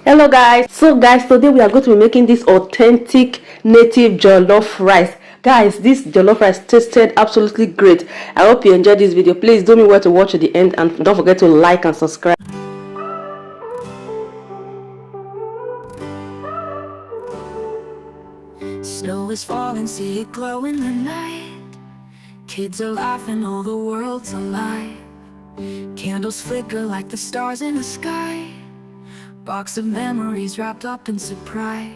Hello guys, so guys, today we are going to be making this authentic native jollof rice. Guys, this jollof rice tasted absolutely great. I hope you enjoyed this video. Please don't forget to watch to the end and don't forget to like and subscribe. Snow is falling, see it glow in the night. Kids are laughing, all the world's alive. Candles flicker like the stars in the sky. Box of memories wrapped up in surprise.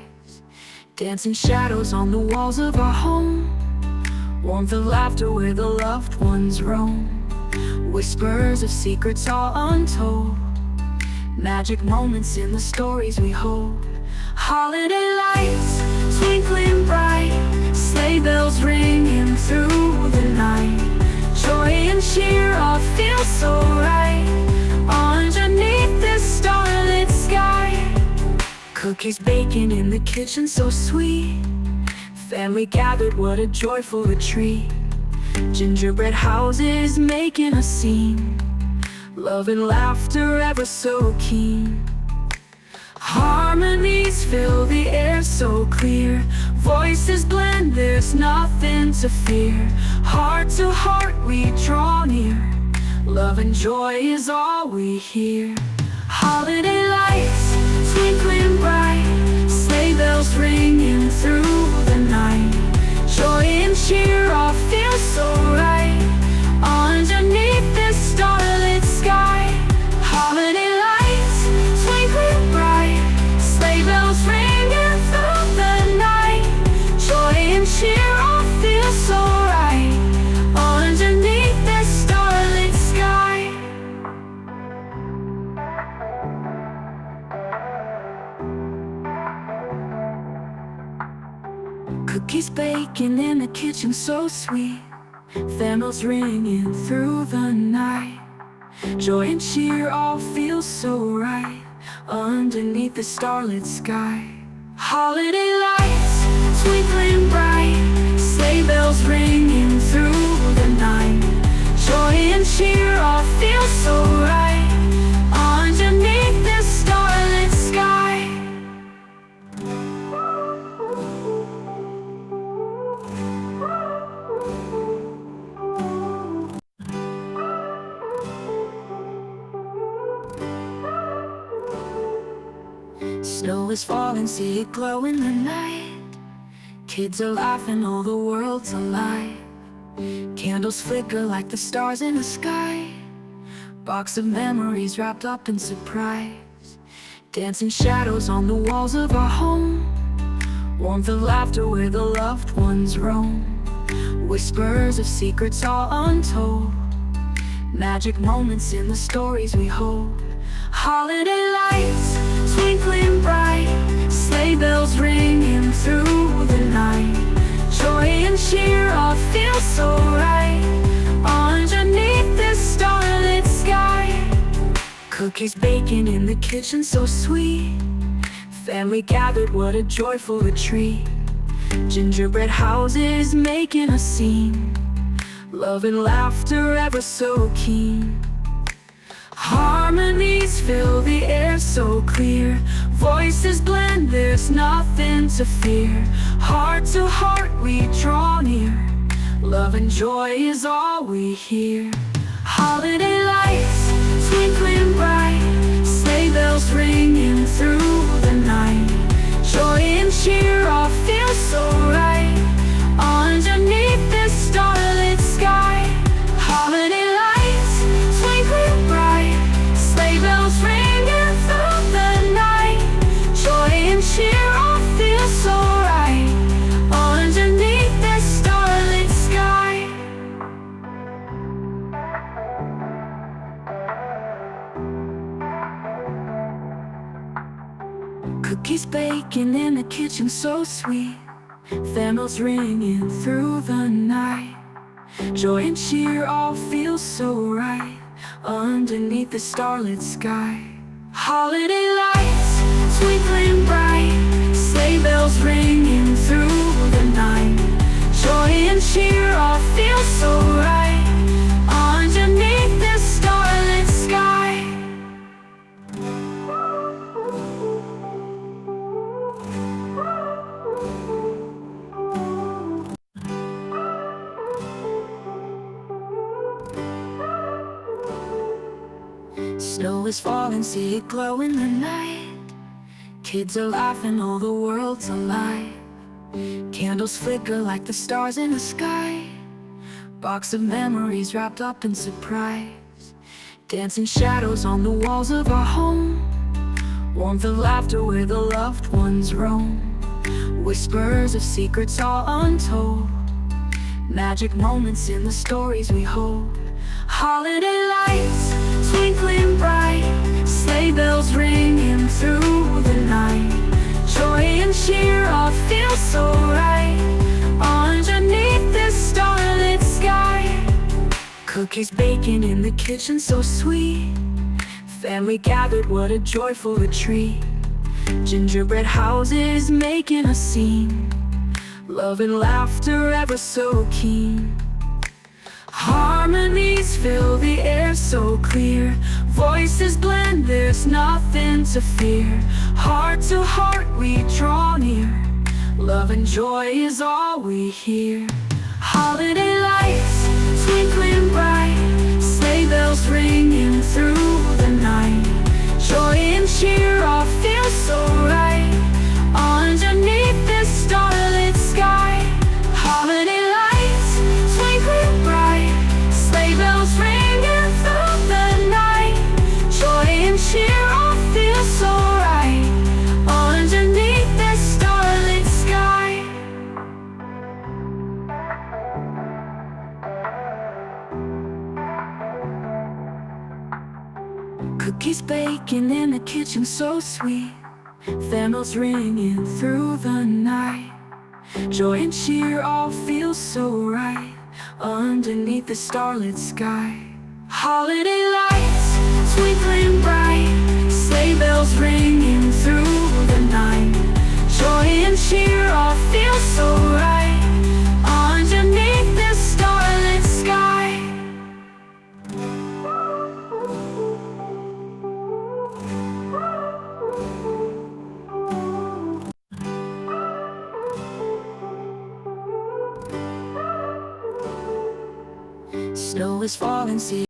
Dancing shadows on the walls of our home. Warmth of laughter where the loved ones roam. Whispers of secrets all untold. Magic moments in the stories we hold. Holiday lights twinkling bright. Sleigh bells ringing through the night. Joy and cheer all feel so right underneath this starlit sky. Cookies baking in the kitchen so sweet. Family gathered, what a joyful retreat. Gingerbread houses making a scene. Love and laughter ever so keen. Harmonies fill the air so clear. Voices blend, there's nothing to fear. Heart to heart we draw near. Love and joy is all we hear. Holiday lights twinkling bright. Sleigh bells ringing through the night. Joy and cheer all feel so right underneath this starlit sky. Holiday lights twinkling bright. Sleigh bells ringing through the night. Joy and cheer all feel so right underneath this starlit sky. Cookies baking in the kitchen so sweet. Families ringing through the night. Joy and cheer all feel so right underneath the starlit sky. Holiday lights twinkling bright. Sleigh bells ringing through the night. Joy and cheer all feel so right underneath this starlit sky. Snow is falling, see it glow in the night. Kids are laughing, all the world's alive. Candles flicker like the stars in the sky. Box of memories wrapped up in surprise. Dancing shadows on the walls of our home. Warmth of laughter where the loved ones roam. Whispers of secrets all untold. Magic moments in the stories we hold. Holiday lights twinkling bright. Sleigh bells ringing through the night. Joy and cheer all feel so right underneath this starlit sky. Cookies baking in the kitchen so sweet. Family gathered, what a joyful retreat. Gingerbread houses making a scene. Love and laughter ever so keen. Harmonies fill the air so clear. Voices blend, there's nothing to fear. Heart to heart we draw near. Love and joy is all we hear. Holiday lights twinkling bright. Sleigh bells ringing through the night. Joy and cheer all feel so right underneath this starlit sky. Holiday lights twinkling bright. Sleigh bells ringing through the night. Joy and cheer all feel so right underneath this starlit sky. Cookies baking in the kitchen so sweet. Families ringing through the night. Joy and cheer all feel so right underneath the starlit sky. Holiday lights twinkling bright. Sleigh bells ringing through the night. Joy and cheer all feel so right underneath this starlit sky. Snow is falling, see it glow in the night. Kids are laughing, all the world's alive. Candles flicker like the stars in the sky. Box of memories wrapped up in surprise. Dancing shadows on the walls of our home. Warmth of laughter where the loved ones roam. Whispers of secrets all untold. Magic moments in the stories we hold. Holiday lights twinkling bright. Sleigh bells ringing through the night. Joy and cheer all feel so right underneath this starlit sky. Cookies baking in the kitchen so sweet. Family gathered, what a joyful retreat. Gingerbread houses making a scene. Love and laughter ever so keen. Harmonies fill the air so clear. Voices blend, there's nothing to fear. Heart to heart we draw near. Love and joy is all we hear. Holiday lights twinkling bright. Sleigh bells ringing through the night. Joy and cheer all feel so right underneath this starlit sky. Holiday lights twinkling bright. Sleigh bells ringing through the night. Joy and cheer all feel so right underneath this starlit sky. Cookies baking in the kitchen so sweet. Families ringing through the night. Joy and cheer all feel so right underneath the starlit sky. Holiday lights twinkling bright. Sleigh bells ringing through the night. Joy and cheer all feel so right underneath this starlit sky. Snow is falling, see